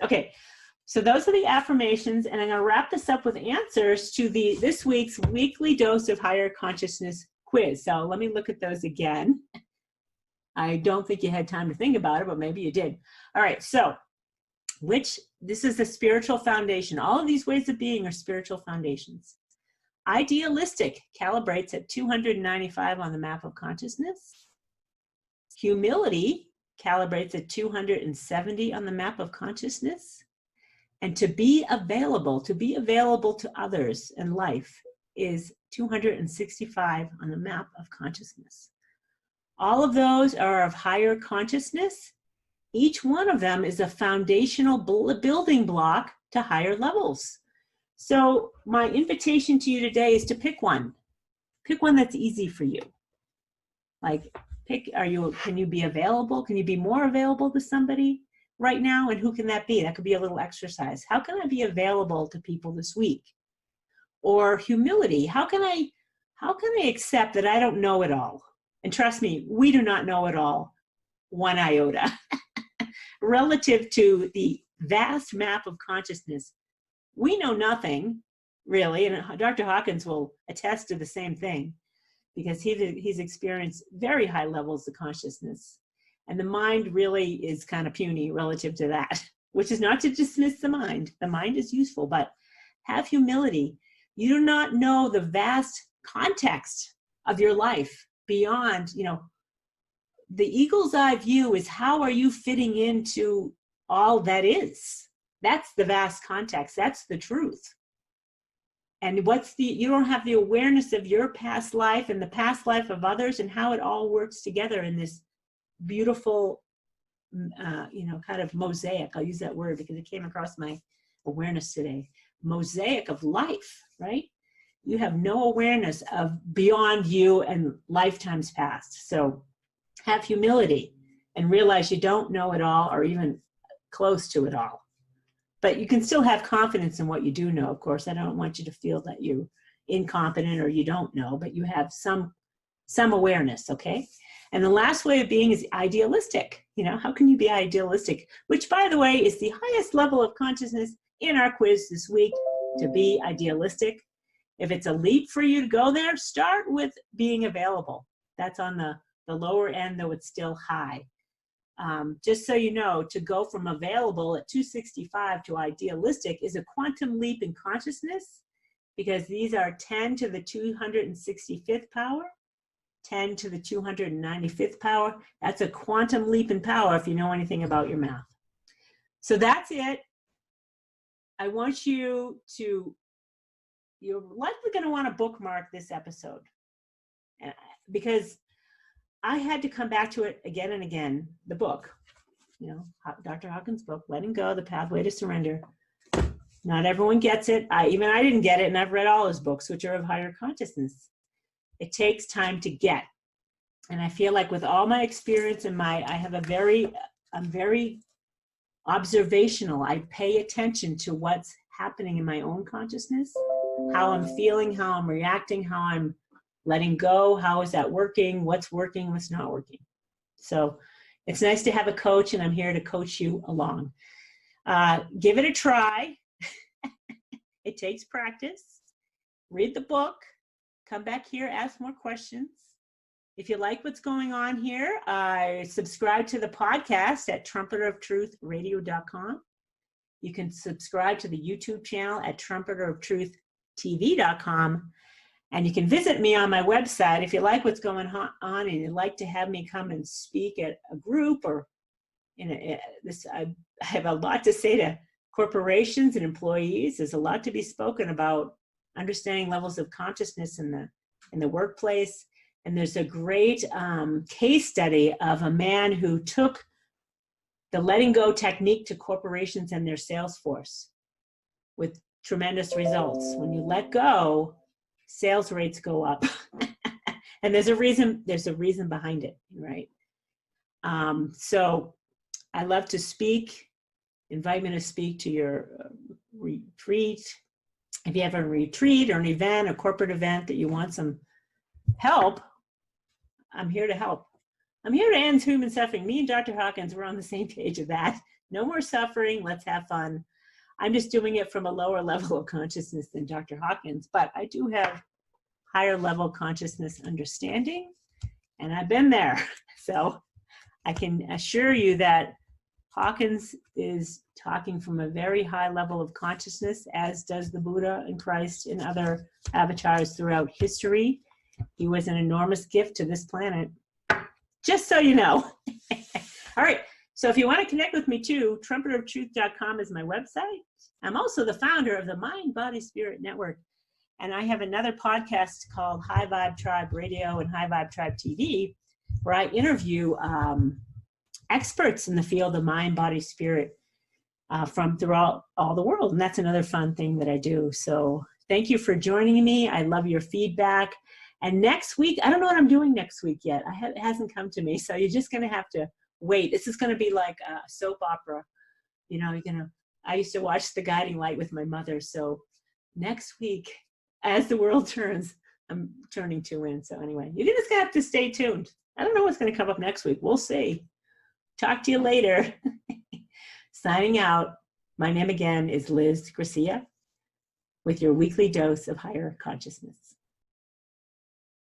Okay, so those are the affirmations, and I'm going to wrap this up with answers to this week's weekly dose of higher consciousness quiz. So let me look at those again. I don't think you had time to think about it, but maybe you did. All right, so this is the spiritual foundation. All of these ways of being are spiritual foundations. Idealistic calibrates at 295 on the map of consciousness. Humility calibrates at 270 on the map of consciousness. And to be available to others in life is 265 on the map of consciousness. All of those are of higher consciousness. Each one of them is a foundational building block to higher levels. So my invitation to you today is to pick one. Pick one that's easy for you. Like, can you be available? Can you be more available to somebody right now? And who can that be? That could be a little exercise. How can I be available to people this week? Or humility. How can I accept that I don't know it all? And trust me, we do not know it all, one iota. Relative to the vast map of consciousness, we know nothing, really, and Dr. Hawkins will attest to the same thing, because he's experienced very high levels of consciousness. And the mind really is kind of puny relative to that, which is not to dismiss the mind. The mind is useful, but have humility. You do not know the vast context of your life beyond, the eagle's eye view is how are you fitting into all that is. That's the vast context. That's the truth. And you don't have the awareness of your past life and the past life of others and how it all works together in this beautiful, kind of mosaic. I'll use that word because it came across my awareness today. Mosaic of life, right? You have no awareness of beyond you and lifetimes past. So have humility and realize you don't know it all or even close to it all. But you can still have confidence in what you do know, of course. I don't want you to feel that you're incompetent or you don't know, but you have some awareness, okay? And the last way of being is idealistic. How can you be idealistic? Which, by the way, is the highest level of consciousness in our quiz this week, to be idealistic. If it's a leap for you to go there, start with being available. That's on the lower end, though it's still high. Just so you know, to go from available at 265 to idealistic is a quantum leap in consciousness, because these are 10 to the 265th power, 10 to the 295th power. That's a quantum leap in power if you know anything about your math. So that's it. I want you're likely going to want to bookmark this episode, because I had to come back to it again and again. The book, Dr. Hawkins' book, Letting Go, The Pathway to Surrender. Not everyone gets it. I didn't get it, and I've read all his books, which are of higher consciousness. It takes time to get. And I feel like with all my experience and I'm very observational. I pay attention to what's happening in my own consciousness, how I'm feeling, how I'm reacting, how I'm letting go, how is that working, what's not working. So it's nice to have a coach, and I'm here to coach you along. Give it a try. It takes practice. Read the book. Come back here, ask more questions. If you like what's going on here, subscribe to the podcast at trumpeteroftruthradio.com. You can subscribe to the YouTube channel at trumpeteroftruhtv.com. And you can visit me on my website if you like what's going on and you'd like to have me come and speak at a group or I have a lot to say to corporations and employees. There's a lot to be spoken about understanding levels of consciousness in the workplace. And there's a great case study of a man who took the letting go technique to corporations and their sales force with tremendous results. When you let go, sales rates go up. And there's a reason behind it, right? So I love to speak. Invite me to speak to your retreat. If you have a retreat or an event, a corporate event that you want some help, I'm here to help. I'm here to end human suffering. Me and Dr. Hawkins, we're on the same page of that. No more suffering. Let's have fun. I'm just doing it from a lower level of consciousness than Dr. Hawkins, but I do have higher level consciousness understanding, and I've been there. So I can assure you that Hawkins is talking from a very high level of consciousness, as does the Buddha and Christ and other avatars throughout history. He was an enormous gift to this planet, just so you know. All right, so if you want to connect with me too, trumpeteroftruth.com is my website. I'm also the founder of the Mind, Body, Spirit Network, and I have another podcast called High Vibe Tribe Radio and High Vibe Tribe TV, where I interview experts in the field of mind, body, spirit from throughout all the world. And that's another fun thing that I do. So thank you for joining me. I love your feedback. And next week, I don't know what I'm doing next week yet. It hasn't come to me. So you're just going to have to wait. This is going to be like a soap opera. You know, I used to watch The Guiding Light with my mother. So next week, as the world turns, I'm turning 2 in. So anyway, you're just going to have to stay tuned. I don't know what's going to come up next week. We'll see. Talk to you later. Signing out. My name again is Liz Gracia with your weekly dose of higher consciousness.